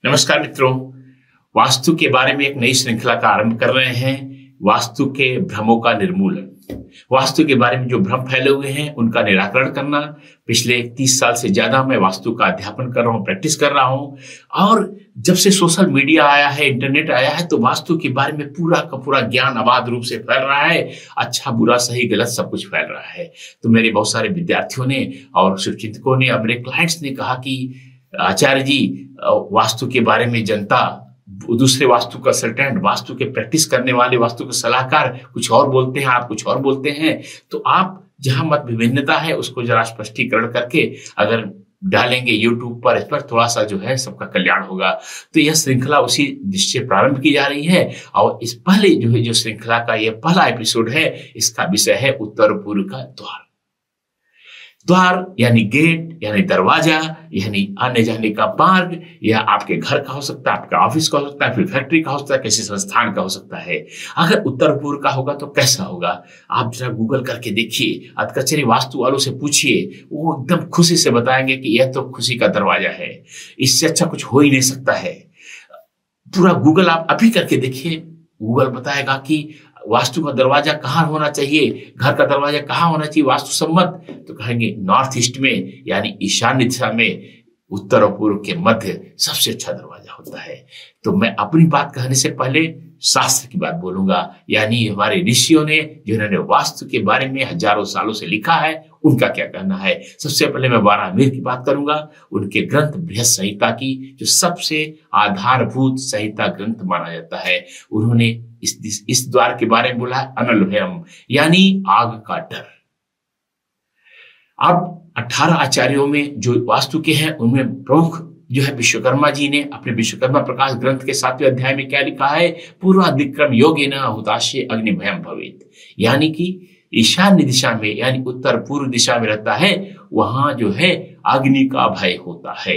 नमस्कार मित्रों। वास्तु के बारे में एक नई श्रृंखला का आरंभ कर रहे हैं। वास्तु के भ्रमों का निर्मूलन, वास्तु के बारे में जो भ्रम फैले हुए हैं उनका निराकरण करना। पिछले 30 साल से ज्यादा मैं वास्तु का अध्यापन कर रहा हूँ, प्रैक्टिस कर रहा हूँ। और जब से सोशल मीडिया आया है, इंटरनेट आया है, तो वास्तु के बारे में पूरा का पूरा ज्ञान अबाध रूप से फैल रहा है। अच्छा बुरा सही गलत सब कुछ फैल रहा है। तो मेरे बहुत सारे विद्यार्थियों ने और शुभचिंतकों ने और मेरे क्लाइंट्स ने कहा कि आचार्य जी, वास्तु के बारे में जनता, दूसरे वास्तु कंसल्टेंट, वास्तु के प्रैक्टिस करने वाले, वास्तु के सलाहकार कुछ और बोलते हैं, आप कुछ और बोलते हैं। तो आप जहां मत विभिन्नता है उसको जरा स्पष्टीकरण करके अगर डालेंगे यूट्यूब पर, इस पर थोड़ा सा जो है सबका कल्याण होगा। तो यह श्रृंखला उसी दृष्टि से प्रारंभ की जा रही है। और इस पहले जो श्रृंखला का यह पहला एपिसोड है, इसका विषय है उत्तर पूर्व का द्वार। द्वार यानी गेट, यानी दरवाजा, यानी आने जाने का मार्ग। या आपके घर का हो सकता है, आपका ऑफिस का हो सकता है, फिर फैक्ट्री का हो सकता है, किसी संस्थान का हो सकता है। अगर उत्तर पूर्व का होगा तो कैसा होगा? आप जरा गूगल करके देखिए, अधकचरे वास्तु वालों से पूछिए, वो एकदम खुशी से बताएंगे कि यह तो खुशी का दरवाजा है, इससे अच्छा कुछ हो ही नहीं सकता है। पूरा गूगल आप अभी करके देखिए, गूगल बताएगा कि वास्तु का दरवाजा कहाँ होना चाहिए, घर का दरवाजा कहाँ होना चाहिए वास्तु सम्मत। तो कहेंगे नॉर्थ ईस्ट में, यानी ईशान्य दिशा में, उत्तर और पूर्व के मध्य सबसे अच्छा दरवाजा होता है। तो मैं अपनी बात कहने से पहले शास्त्र की बात बोलूंगा, यानी हमारे ऋषियों ने जिन्होंने वास्तु के बारे में हजारों सालों से लिखा है, उनका क्या कहना है। सबसे पहले मैं वाराणसी की बात करूंगा, उनके ग्रंथ बृहत संहिता की, जो सबसे आधारभूत संहिता ग्रंथ माना जाता है। उन्होंने इस द्वार के बारे में बोला है अनल भयम, यानी आग का डर। अब 18 आचार्यों में जो वास्तु के हैं उनमें प्रमुख जो है विश्वकर्मा जी ने अपने विश्वकर्मा प्रकाश ग्रंथ के 7वें अध्याय में क्या लिखा है, पूर्वाधिक्रम योगेन हुताशे अग्नि भयम भवेत्। यानी कि ईशान्य दिशा में, यानी उत्तर पूर्व दिशा में रहता है, वहां जो है अग्नि का भय होता है।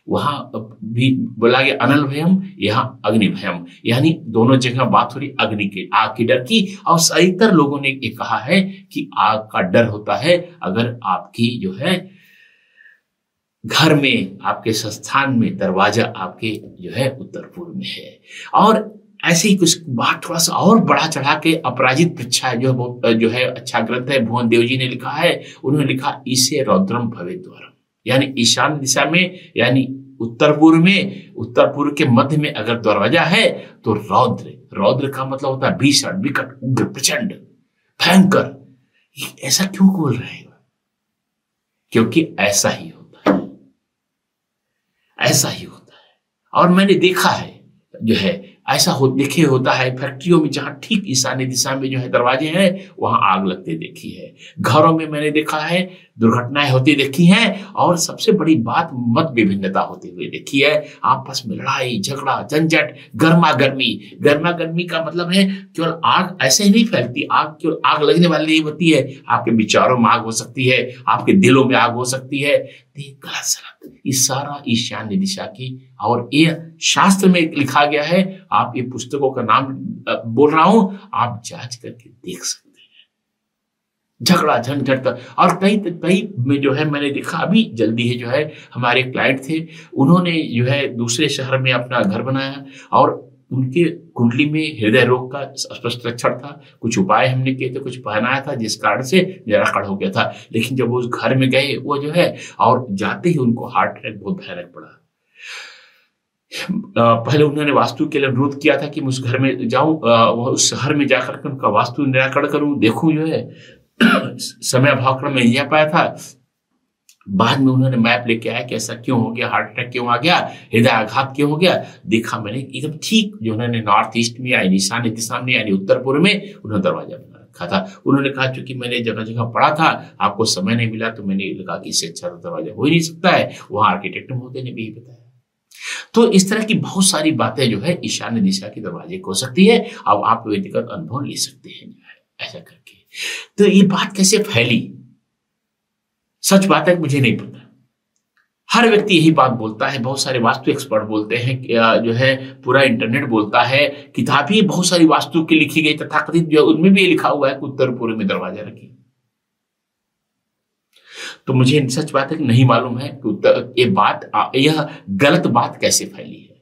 वहां भी बोला गया अनल भयम, यहाँ अग्नि भयम, यानी दोनों जगह बात हो रही अग्नि के, आग के डर की। और अधिकतर लोगों ने ये कहा है कि आग का डर होता है अगर आपकी जो है घर में, आपके संस्थान में दरवाजा आपके जो है उत्तर पूर्व में है। और ऐसे ही कुछ बात थोड़ा सा और बढ़ा चढ़ा के अपराजित पृच्छा जो है अच्छा ग्रंथ है, भुवन देव जी ने लिखा है। उन्होंने लिखा ईसे रौद्रम भवेत् द्वारम, यानी ईशान्य दिशा में, यानी उत्तर पूर्व में, उत्तर पूर्व के मध्य में अगर दरवाजा है तो रौद्र, रौद्र का मतलब होता है भीषण, विकट, उग्र, प्रचंड, भयंकर। ऐसा क्यों बोल रहे हैं? क्योंकि ऐसा ही होता है, ऐसा ही होता है। और मैंने देखा है जो है ऐसा देखे होता है फैक्ट्रियों में, जहां ठीक ईशान्य दिशा में जो है दरवाजे हैं, वहां आग लगते देखी है। घरों में मैंने देखा है, दुर्घटनाएं होती देखी हैं। और सबसे बड़ी बात, मत विभिन्नता होती हुई देखी है। आपस में लड़ाई झगड़ा झंझट, गर्मा गर्मी। गर्मा गर्मी का मतलब है केवल आग ऐसे ही नहीं फैलती, आग केवल आग लगने वाली नहीं होती है, आपके विचारों में आग हो सकती है, आपके दिलों में आग हो सकती है। गलत सलत, ये सारा ईशान्य दिशा की। और ये शास्त्र में लिखा गया है, आप ये पुस्तकों का नाम बोल रहा हूं, आप जांच करके देख सकते हैं। झगड़ा झंझट। और कई में जो है मैंने देखा, अभी जल्दी है जो है हमारे क्लाइंट थे, उन्होंने जो है दूसरे शहर में अपना घर बनाया और उनके कुंडली में हृदय रोग का स्पष्ट लक्षण था। कुछ उपाय हमने किए थे, कुछ पहनाया था, जिस कारण से जरा कड़ हो गया था। लेकिन जब वो उस घर में गए, वो जो है, और जाते ही उनको हार्ट अटैक बहुत भयानक पड़ा। पहले उन्होंने वास्तु के लिए अनुरोध किया था कि मैं उस घर में जाऊं, उस शहर में जाकर के उनका वास्तु निराकरण करूं, देखूं जो है। समय अभाव में नहीं जा पाया था। बाद में उन्होंने मैप लेके आया कि ऐसा क्यों हो गया, हार्ट अटैक क्यों आ गया, हृदय आघात क्यों हो गया। देखा मैंने एकदम ठीक जो उन्होंने नॉर्थ ईस्ट में, यानी ईशान्य दिशा में, यानी उत्तर पूर्व में उन्होंने दरवाजा बना रखा था। उन्होंने कहा चूंकि मैंने जगह जगह पढ़ा था, आपको समय नहीं मिला, तो मैंने लगा कि इससे अच्छा दरवाजा हो ही नहीं सकता है। वहां आर्किटेक्ट महोदय ने भी यही बताया। तो इस तरह की बहुत सारी बातें जो है ईशान्य दिशा के दरवाजे को हो सकती है। अब आप व्यक्तिगत अनुभव ले सकते हैं ऐसा करके। तो ये बात कैसे फैली, सच बात है मुझे नहीं पता। हर व्यक्ति यही बात बोलता है, बहुत सारे वास्तु एक्सपर्ट बोलते हैं, जो है पूरा इंटरनेट बोलता है, किताबें बहुत सारी वास्तु की लिखी गई तथाकथित जो उनमें भी लिखा हुआ है कि उत्तर पूर्व में दरवाजा रखिए। तो मुझे सच बात है कि नहीं मालूम है कि यह गलत बात कैसे फैली है।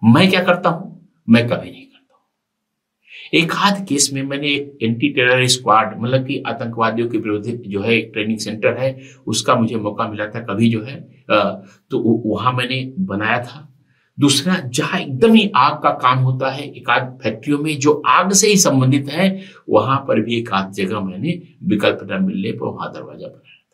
मैं क्या करता हूं, मैं कभी नहीं करता हूं। एक आध केस में मैंने एक एंटी टेरर स्क्वाड, मतलब कि आतंकवादियों के विरुद्ध जो है एक ट्रेनिंग सेंटर है, उसका मुझे मौका मिला था कभी जो है, तो वहां मैंने बनाया था। दूसरा, जहां एकदम ही आग का काम होता है, एक आध फैक्ट्रियों में जो आग से ही संबंधित है, वहां पर भी एक आध जगह मैंने विकल्प न मिलने पर वहां दरवाजा बनाया था,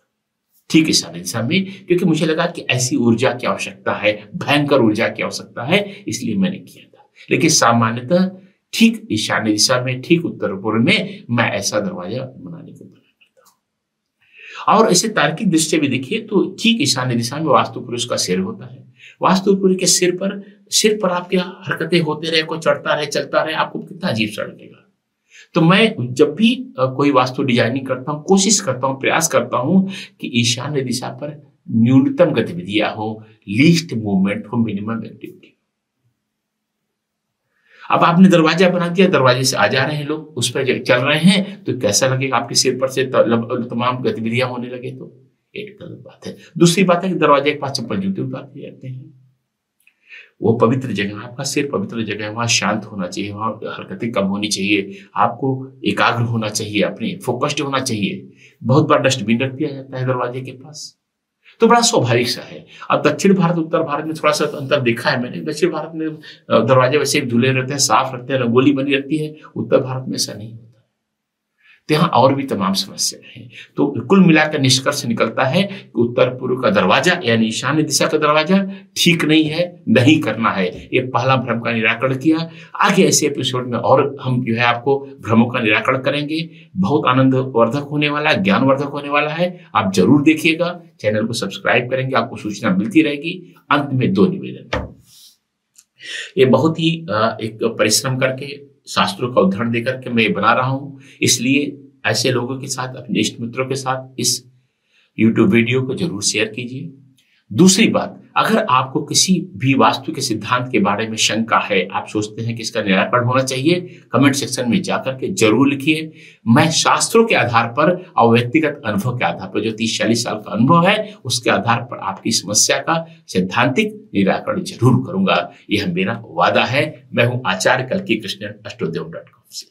ठीक ईशान्य दिशा में, क्योंकि मुझे लगा कि ऐसी ऊर्जा की आवश्यकता है, भयंकर ऊर्जा की आवश्यकता है, इसलिए मैंने किया था। लेकिन सामान्यतः ठीक ईशान्य दिशा में, ठीक उत्तर पूर्व में मैं ऐसा दरवाजा बनाने को बना करता हूं। और ऐसे तार्किक दृष्टि से भी देखिए तो ठीक ईशान्य दिशा में वास्तु पुरुष का सिर होता है। वास्तु पुरुष के सिर पर आपकी हरकतें होते रहे, कोई चढ़ता रहे, चलता रहे, आपको कितना अजीब सा लगेगा। तो मैं जब भी कोई वास्तु डिजाइनिंग करता हूं, कोशिश करता हूं, प्रयास करता हूं कि ईशान्य दिशा पर न्यूनतम गतिविधियां हो, लीस्ट मूवमेंट हो, मिनिमम एक्टिविटी। अब आपने दरवाजा बना दिया, दरवाजे से आ जा रहे हैं लोग, उस पर चल रहे हैं, तो कैसा लगेगा आपके सिर पर से तमाम गतिविधियां होने लगे, तो एक गलत बात है। दूसरी बात है कि दरवाजे के पास चप्पल जूते उतार दिए जाते हैं। वो पवित्र जगह, आपका सिर पवित्र जगह है, वहां शांत होना चाहिए, वहां हरकतें कम होनी चाहिए, आपको एकाग्र होना चाहिए, अपने फोकस्ड होना चाहिए। बहुत बार डस्टबिन रख दिया जाता है दरवाजे के पास, तो बड़ा स्वाभाविक सा है। अब दक्षिण भारत उत्तर भारत में थोड़ा सा अंतर देखा है मैंने। दक्षिण भारत में दरवाजे वैसे धुले रहते हैं, साफ रखते हैं, रंगोली बनी रहती है। उत्तर भारत में ऐसा नहीं होता, तो यहाँ और भी तमाम समस्याएं हैं। तो कुल मिलाकर निष्कर्ष निकलता है कि उत्तर पूर्व का दरवाजा यानी ईशान्य दिशा का दरवाजा ठीक नहीं है, नहीं करना है। ये पहला भ्रम का निराकरण किया। आगे ऐसे एपिसोड में और हम जो है आपको भ्रमों का निराकरण करेंगे। बहुत आनंदवर्धक होने वाला है, ज्ञानवर्धक होने वाला है, आप जरूर देखिएगा। चैनल को सब्सक्राइब करेंगे, आपको सूचना मिलती रहेगी। अंत में 2 निवेदन। ये बहुत ही एक परिश्रम करके, शास्त्रों का उदाहरण देकर के मैं ये बना रहा हूं, इसलिए ऐसे लोगों के साथ, अपने इष्ट मित्रों के साथ इस YouTube वीडियो को जरूर शेयर कीजिए। दूसरी बात, अगर आपको किसी भी वास्तु के सिद्धांत के बारे में शंका है, आप सोचते हैं कि इसका निराकरण होना चाहिए, कमेंट सेक्शन में जाकर के जरूर लिखिए। मैं शास्त्रों के आधार पर और व्यक्तिगत अनुभव के आधार पर, जो 30-40 साल का अनुभव है, उसके आधार पर आपकी समस्या का सैद्धांतिक निराकरण जरूर करूंगा। यह मेरा वादा है। मैं हूं आचार्य कल्की कृष्णन, astrodhyam.com से।